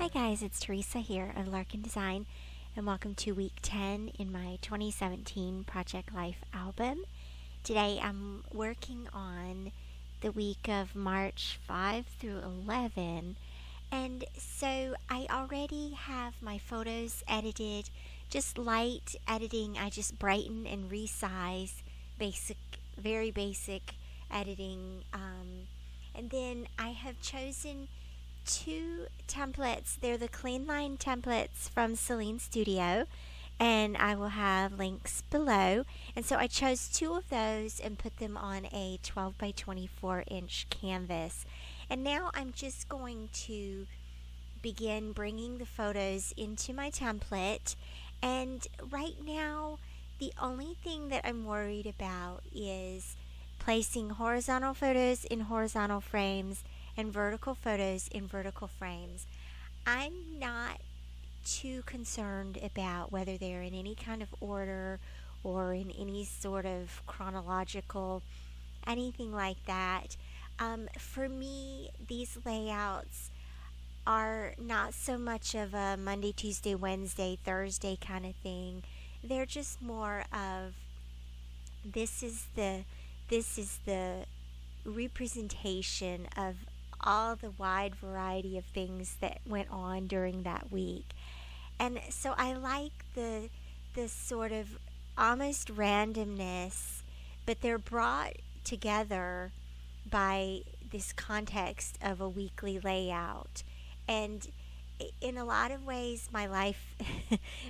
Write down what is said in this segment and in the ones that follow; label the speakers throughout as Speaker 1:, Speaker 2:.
Speaker 1: Hi guys, it's Theresa here of Larkin Design, and welcome to week 10 in my 2017 Project Life album. Today I'm working on the week of March 5 through 11, and so I already have my photos edited, just light editing. I just brighten and resize, very basic editing, and then I have chosen two templates. They're the clean line templates from Sahlin Studio, and I will have links below. And so I chose two of those and put them on a 12 by 24 inch canvas. And now I'm just going to begin bringing the photos into my template. And right now, the only thing that I'm worried about is placing horizontal photos in horizontal frames and vertical photos in vertical frames. I'm not too concerned about whether they're in any kind of order or in any sort of chronological, anything like that. For me, these layouts are not so much of a Monday, Tuesday, Wednesday, Thursday kind of thing. They're just more of this is the representation of all the wide variety of things that went on during that week. And so I like the sort of almost randomness, but they're brought together by this context of a weekly layout. And in a lot of ways my life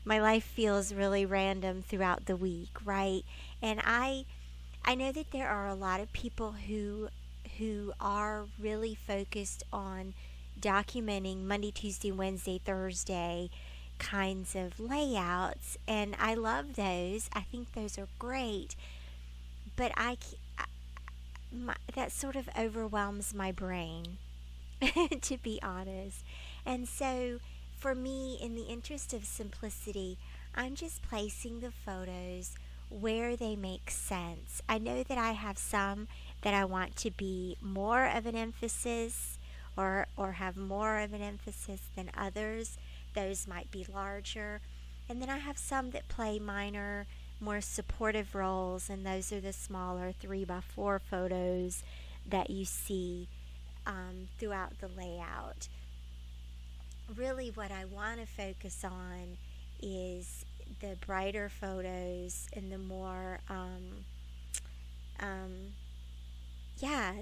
Speaker 1: my life feels really random throughout the week, right? And I know that there are a lot of people who are really focused on documenting Monday, Tuesday, Wednesday, Thursday kinds of layouts, and I love those. I think those are great, but that sort of overwhelms my brain, to be honest. And so, for me, in the interest of simplicity, I'm just placing the photos where they make sense. I know that I have some that I want to be more of an emphasis or have more of an emphasis than others. Those might be larger. And then I have some that play minor, more supportive roles, and those are the smaller 3x4 photos that you see throughout the layout. Really, what I want to focus on is the brighter photos and the more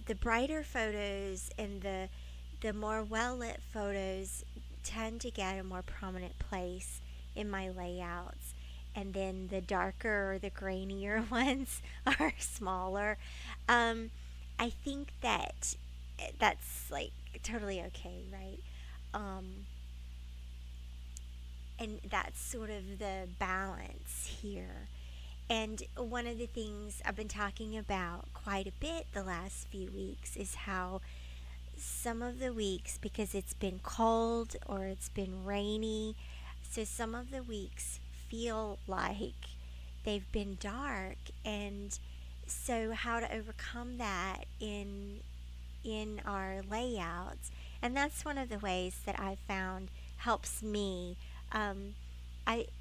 Speaker 1: the brighter photos and the more well lit photos tend to get a more prominent place in my layouts, and then the darker or the grainier ones are smaller. I think that's like totally okay, right? And that's sort of the balance here. And one of the things I've been talking about quite a bit the last few weeks is how some of the weeks, because it's been cold or it's been rainy, so some of the weeks feel like they've been dark. And so how to overcome that in our layouts, and that's one of the ways that I've found helps me.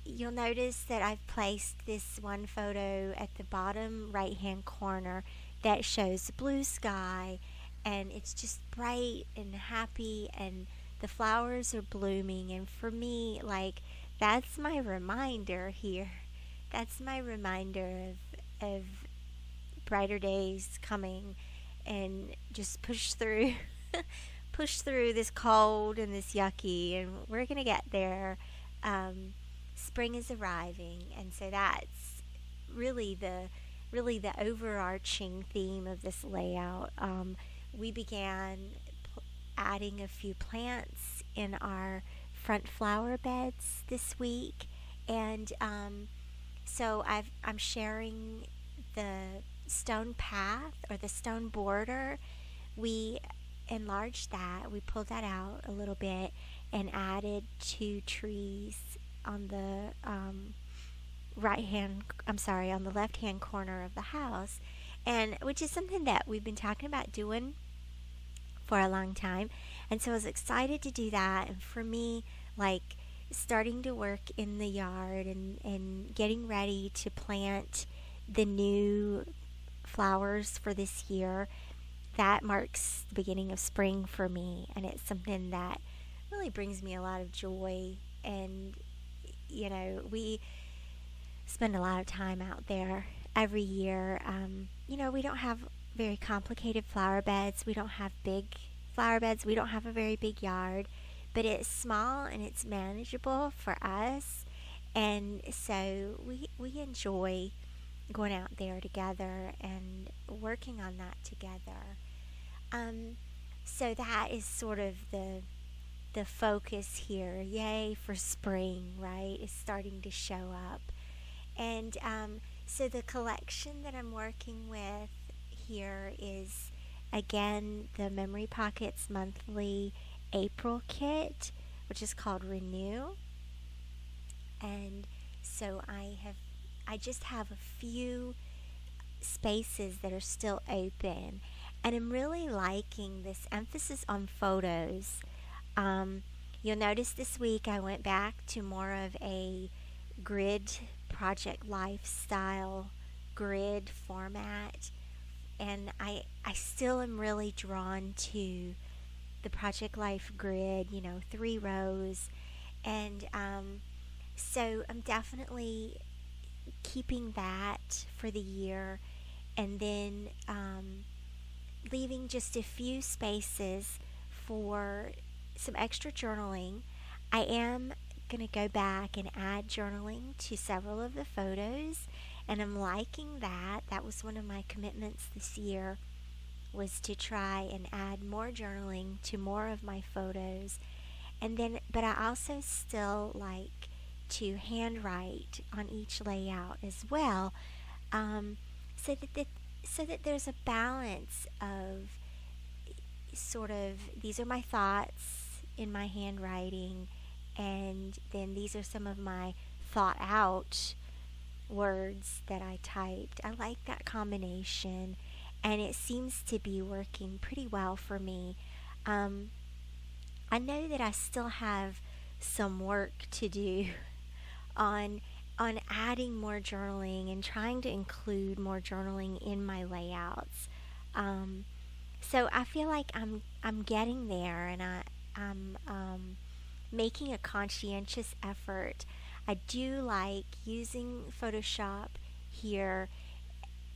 Speaker 1: You'll notice that I've placed this one photo at the bottom right hand corner that shows blue sky, and it's just bright and happy, and the flowers are blooming. And for me, like, that's my reminder here. That's my reminder of brighter days coming, and just push through push through this cold and this yucky, and we're gonna get there. Spring is arriving, and so that's really the overarching theme of this layout. We began adding a few plants in our front flower beds this week, and so I'm sharing the stone path or the stone border. We enlarged that. We pulled that out a little bit and added 2 trees on the on the left hand corner of the house, and which is something that we've been talking about doing for a long time. And so I was excited to do that. And for me, like starting to work in the yard and getting ready to plant the new flowers for this year, that marks the beginning of spring for me. And it's something that really brings me a lot of joy. And, we spend a lot of time out there every year. We don't have very complicated flower beds. We don't have big flower beds. We don't have a very big yard, but it's small and it's manageable for us. And so we enjoy going out there together and working on that together. So that is sort of the focus here. Yay for spring, right? Is starting to show up. And so the collection that I'm working with here is, again, the Memory Pockets monthly April kit, which is called Renew. And so I just have a few spaces that are still open, and I'm really liking this emphasis on photos. You'll notice this week I went back to more of a grid project lifestyle grid format, and I still am really drawn to the Project Life grid, 3 rows, and so I'm definitely keeping that for the year, and then leaving just a few spaces for some extra journaling. I am going to go back and add journaling to several of the photos, and I'm liking that. That was one of my commitments this year, was to try and add more journaling to more of my photos. And then, but I also still like to handwrite on each layout as well, so that there's a balance of sort of, these are my thoughts in my handwriting, and then these are some of my thought out words that I typed. I like that combination, and it seems to be working pretty well for me. I know that I still have some work to do on adding more journaling and trying to include more journaling in my layouts. So I feel like I'm getting there, and I'm making a conscientious effort. I do like using Photoshop here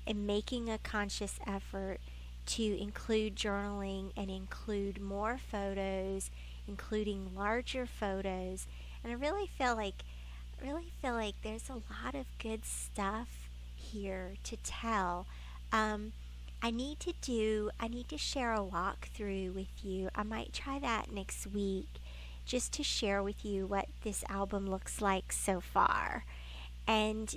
Speaker 1: and making a conscious effort to include journaling and include more photos, including larger photos. And I really feel like there's a lot of good stuff here to tell. I need to share a walkthrough with you. I might try that next week, just to share with you what this album looks like so far. And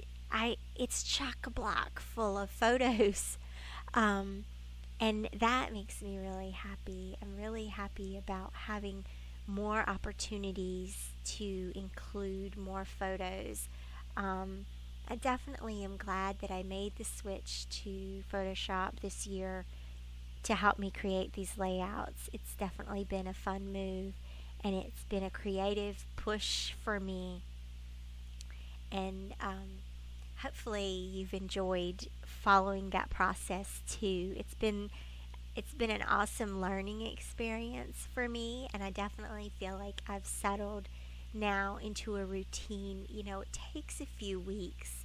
Speaker 1: it's chock-a-block full of photos. And that makes me really happy. I'm really happy about having more opportunities to include more photos. I definitely am glad that I made the switch to Photoshop this year to help me create these layouts. It's definitely been a fun move, and it's been a creative push for me. And hopefully you've enjoyed following that process too. It's been an awesome learning experience for me, and I definitely feel like I've settled now into a routine. It takes a few weeks.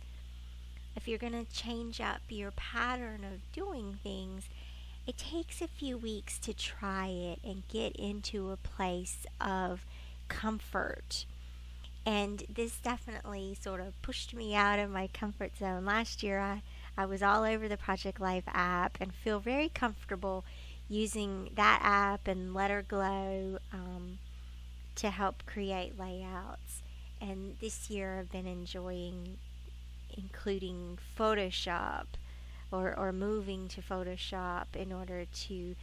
Speaker 1: If you're going to change up your pattern of doing things, it takes a few weeks to try it and get into a place of comfort. And this definitely sort of pushed me out of my comfort zone. Last year, I was all over the Project Life app and feel very comfortable using that app and Let Her Glow to help create layouts. And this year, I've been enjoying including Photoshop or moving to Photoshop in order to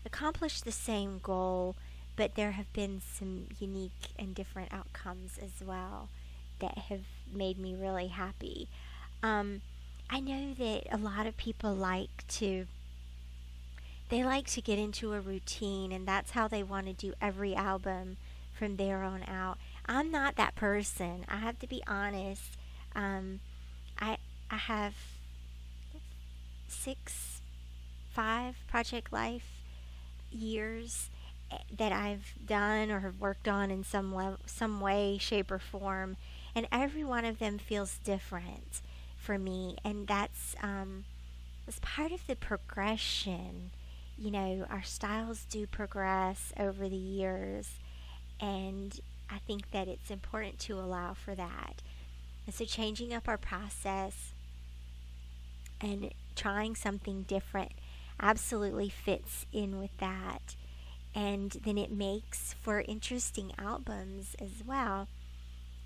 Speaker 1: accomplish the same goal, but there have been some unique and different outcomes as well that have made me really happy. I know that a lot of people like to they like to get into a routine, and that's how they want to do every album from there on out. I'm not that person. I have to be honest. Um, I I have six, five Project Life years that I've done or have worked on in some way, shape, or form, and every one of them feels different for me, and that's part of the progression. Our styles do progress over the years, and I think that it's important to allow for that. And so, changing up our process and trying something different absolutely fits in with that. And then it makes for interesting albums as well,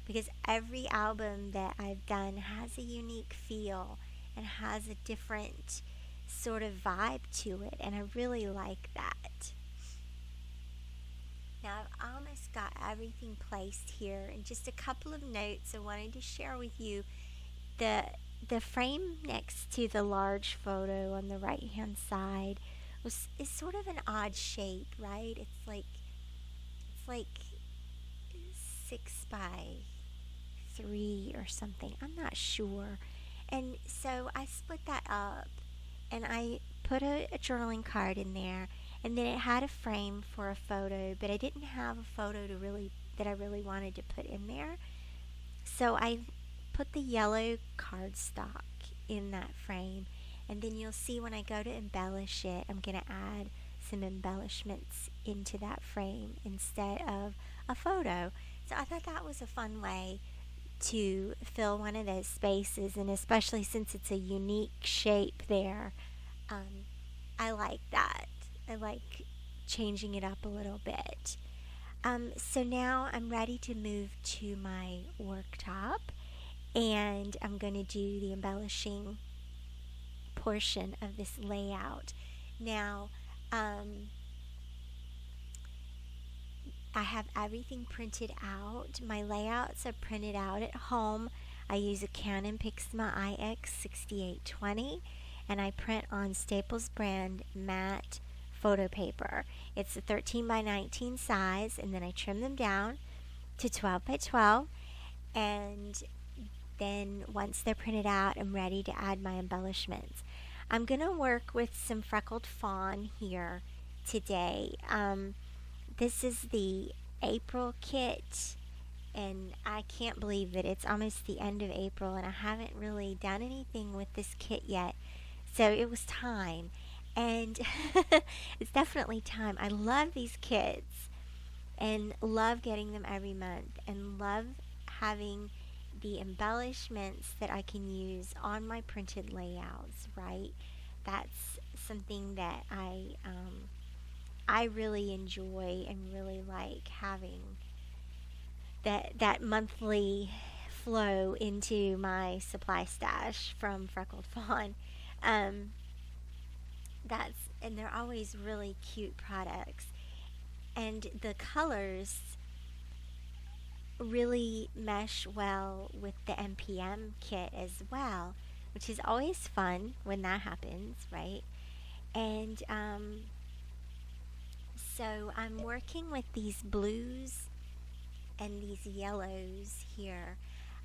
Speaker 1: because every album that I've done has a unique feel and has a different sort of vibe to it, and I really like that. Now I've almost got everything placed here, and just a couple of notes I wanted to share with you. The the frame next to the large photo on the right hand side is sort of an odd shape, right? It's like 6 by 3 or something. I'm not sure. And so I split that up and I put a journaling card in there, and then it had a frame for a photo, but I didn't have a photo that I really wanted to put in there. So I put the yellow cardstock in that frame, and then you'll see when I go to embellish it, I'm going to add some embellishments into that frame instead of a photo. So I thought that was a fun way to fill one of those spaces, and especially since it's a unique shape there, I like that. I like changing it up a little bit. So now I'm ready to move to my worktop, and I'm going to do the embellishing portion of this layout. Now, I have everything printed out. My layouts are printed out at home. I use a Canon Pixma IX6820, and I print on Staples brand matte photo paper. It's a 13 by 19 size, and then I trim them down to 12 by 12, and then once they're printed out, I'm ready to add my embellishments. I'm going to work with some Freckled Fawn here today. This is the April kit, and I can't believe that it's almost the end of April and I haven't really done anything with this kit yet. So it was time, and it's definitely time. I love these kits and love getting them every month, and love having the embellishments that I can use on my printed layouts, right? That's something that I really enjoy and really like having that monthly flow into my supply stash from Freckled Fawn. And they're always really cute products, and the colors really mesh well with the MPM kit as well, which is always fun when that happens, right? And so I'm working with these blues and these yellows here.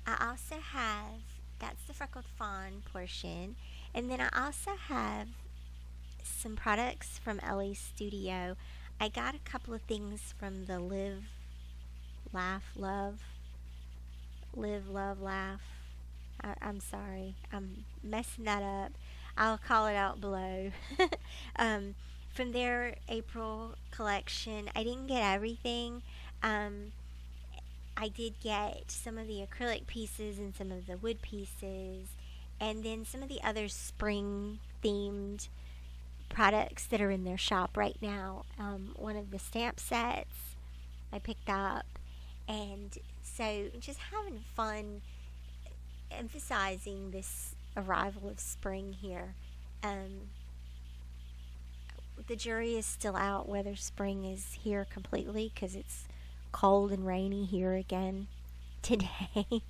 Speaker 1: I also have, that's the Freckled Fawn portion, and then I also have some products from Elle's studio. I got a couple of things from the Live, Love. I'm sorry, I'm messing that up. I'll call it out below. From their April collection, I didn't get everything. I did get some of the acrylic pieces and some of the wood pieces, and then some of the other spring themed products that are in their shop right now. One of the stamp sets I picked up, and so just having fun emphasizing this arrival of spring here. The jury is still out whether spring is here completely, because it's cold and rainy here again today.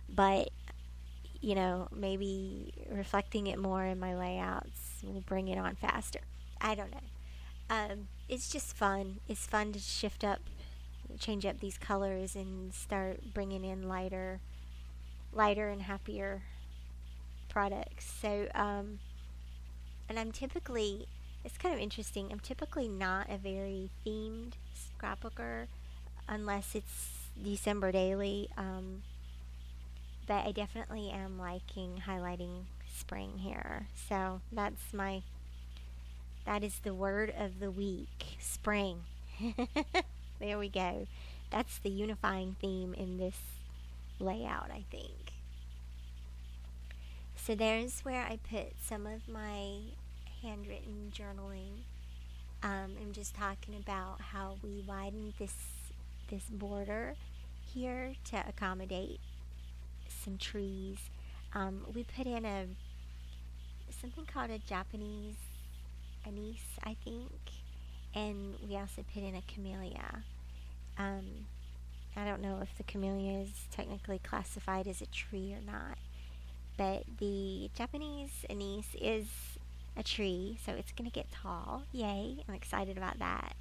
Speaker 1: But maybe reflecting it more in my layouts will bring it on faster. I don't know. It's just fun. It's fun to change up these colors and start bringing in lighter and happier products. So, and it's kind of interesting. I'm typically not a very themed scrapbooker unless it's December daily. But I definitely am liking highlighting spring here. So that is the word of the week, spring. There we go. That's the unifying theme in this layout, I think. So there's where I put some of my handwritten journaling. I'm just talking about how we widened this border here to accommodate some trees. We put in something called a Japanese anise, I think, and we also put in a camellia. I don't know if the camellia is technically classified as a tree or not, but the Japanese anise is a tree, so it's going to get tall. Yay, I'm excited about that.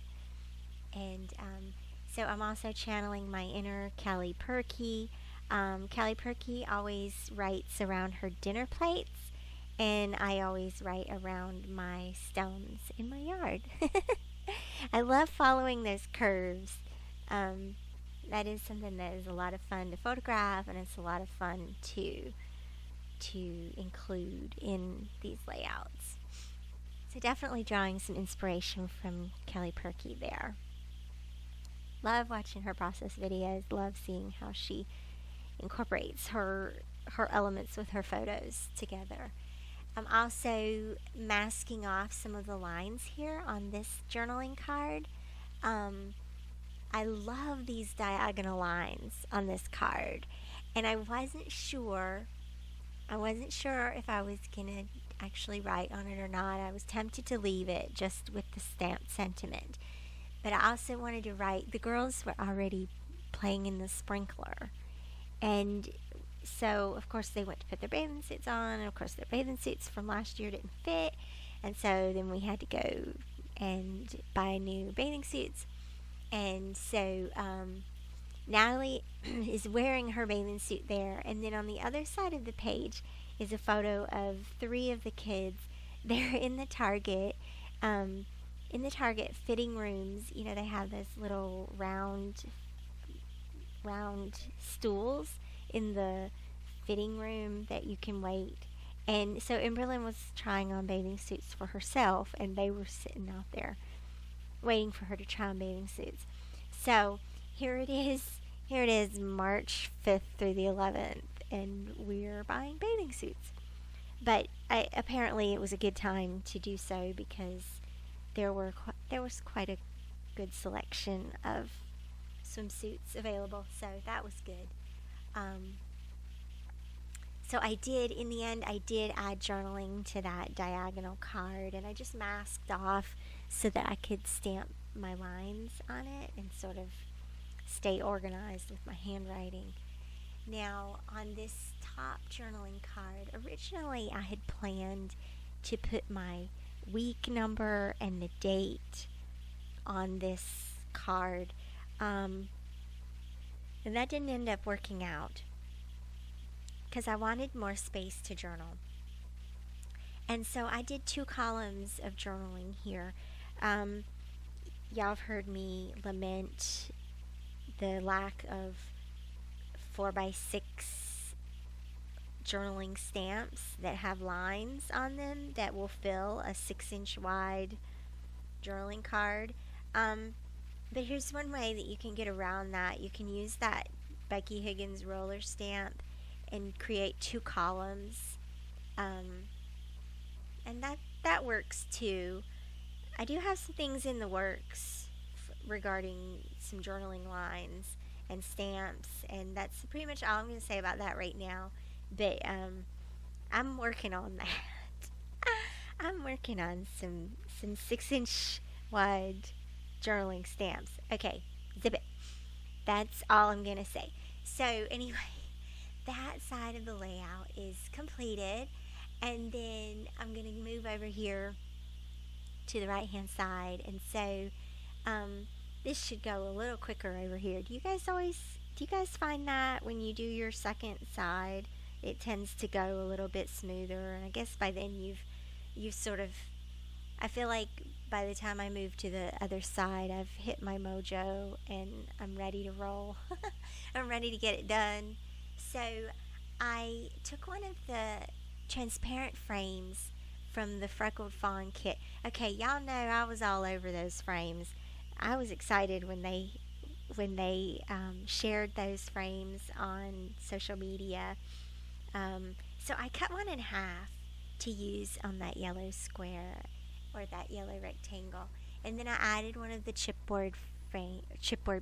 Speaker 1: And so I'm also channeling my inner Callie Perky. Callie Perky always writes around her dinner plates, and I always write around my stones in my yard. I love following those curves. That is something that is a lot of fun to photograph, and it's a lot of fun to include in these layouts. So definitely drawing some inspiration from Callie Perky there. Love watching her process videos. Love seeing how she incorporates her elements with her photos together. I'm also masking off some of the lines here on this journaling card. I love these diagonal lines on this card, and I wasn't sure if I was gonna actually write on it or not. I was tempted to leave it just with the stamped sentiment, but I also wanted to write. The girls were already playing in the sprinkler, and so of course they went to put their bathing suits on, and of course their bathing suits from last year didn't fit, and so then we had to go and buy new bathing suits. And so Natalie is wearing her bathing suit there, and then on the other side of the page is a photo of 3 of the kids. They're in the Target fitting rooms. You know, they have those little round stools in the fitting room that you can wait. And so Emberlyn was trying on bathing suits for herself, and they were sitting out there waiting for her to try on bathing suits. So here it is March 5th through the 11th, and we're buying bathing suits. But apparently it was a good time to do so because there was quite a good selection of swimsuits available, so that was good. So in the end I did add journaling to that diagonal card, and I just masked off so that I could stamp my lines on it and sort of stay organized with my handwriting. Now, on this top journaling card, originally I had planned to put my week number and the date on this card, and that didn't end up working out because I wanted more space to journal. And so I did 2 columns of journaling here. Y'all have heard me lament the lack of 4x6 journaling stamps that have lines on them that will fill a 6-inch wide journaling card. But here's one way that you can get around that. You can use that Becky Higgins roller stamp and create 2 columns. And that works too. I do have some things in the works regarding some journaling lines and stamps, and that's pretty much all I'm going to say about that right now. But I'm working on that. I'm working on some 6-inch wide journaling stamps. Okay, zip it. That's all I'm going to say. So anyway, that side of the layout is completed, and then I'm going to move over here to the right hand side, and so this should go a little quicker over here. Do you guys find that when you do your second side, it tends to go a little bit smoother? And I guess by then you've sort of, I feel like by the time I move to the other side, I've hit my mojo and I'm ready to roll. I'm ready to get it done. So I took one of the transparent frames from the Freckled Fawn kit. Okay, y'all know I was all over those frames. I was excited when they shared those frames on social media. So I cut one in half to use on that yellow square or that yellow rectangle, and then I added one of the chipboard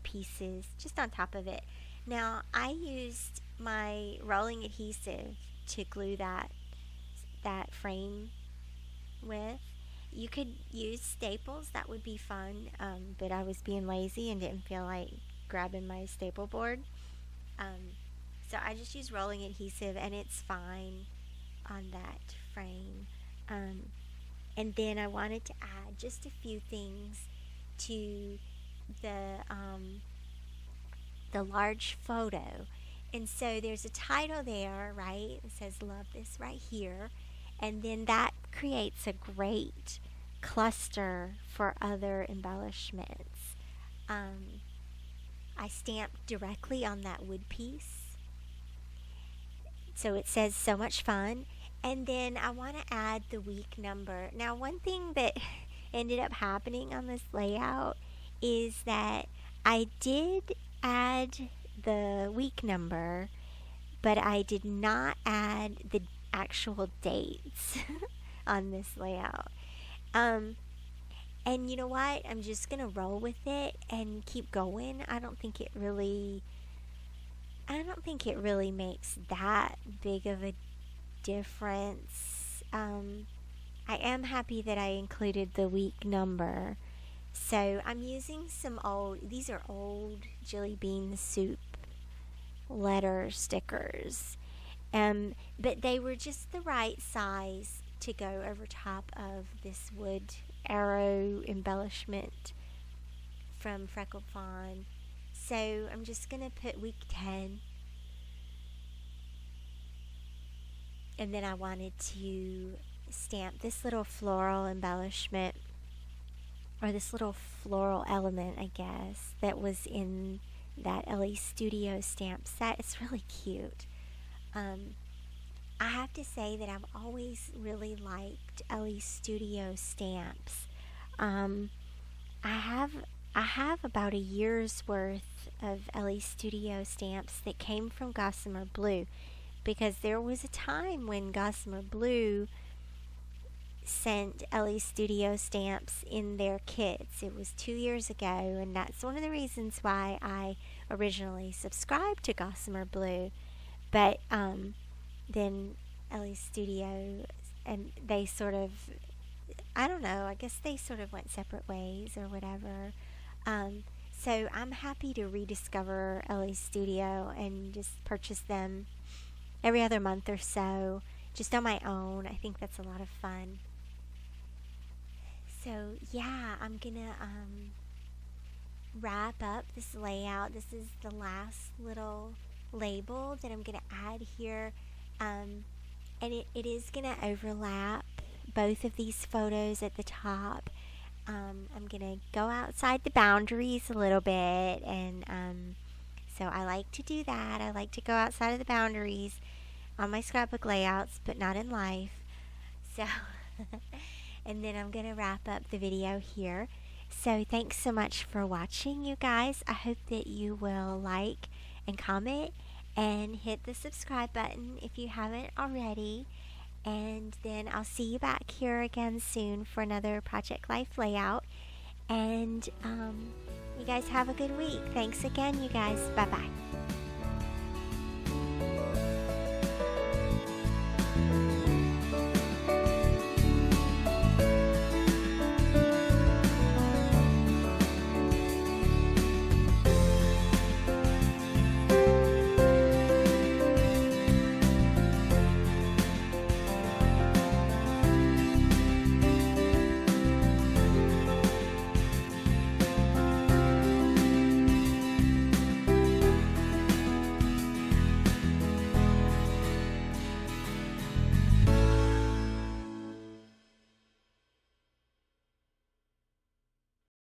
Speaker 1: pieces just on top of it. Now I used my rolling adhesive to glue that frame with. You could use staples, that would be fun, but I was being lazy and didn't feel like grabbing my staple board. So I just used rolling adhesive, and it's fine on that frame. And then I wanted to add just a few things to the large photo. And so there's a title there, right? It says "Love This" right here. And then that creates a great cluster for other embellishments. I stamped directly on that wood piece, so it says "So Much Fun." And then I want to add the week number. Now, one thing that ended up happening on this layout is that I did add the week number, but I did not add the actual dates on this layout. And you know what? I'm just gonna roll with it and keep going. I don't think it really makes that big of a difference. I am happy that I included the week number. So I'm using these are old Jelly Bean Soup letter stickers. But they were just the right size to go over top of this wood arrow embellishment from Freckled Fawn. So I'm just going to put week 10. And then I wanted to stamp this little floral embellishment, or this little floral element, I guess, that was in that Elle Studio stamp set. It's really cute. I have to say that I've always really liked Elle Studio stamps. I have about a year's worth of Elle Studio stamps that came from Gossamer Blue, because there was a time when Gossamer Blue sent Elle Studio stamps in their kits. It was 2 years ago, and that's one of the reasons why I originally subscribed to Gossamer Blue. But then Elle Studio, and they sort of, I don't know, I guess they sort of went separate ways or whatever. So I'm happy to rediscover Elle Studio and just purchase them every other month or so, just on my own. I think that's a lot of fun. So yeah, I'm gonna wrap up this layout. This is the last little label that I'm gonna add here, and it is gonna overlap both of these photos at the top. I'm gonna go outside the boundaries a little bit, and so I like to do that. I like to go outside of the boundaries on my scrapbook layouts, but not in life. So and then I'm gonna wrap up the video here. So thanks so much for watching, you guys. I hope that you will like and comment and hit the subscribe button if you haven't already. And then I'll see you back here again soon for another Project Life layout. And you guys have a good week. Thanks again, you guys. Bye-bye.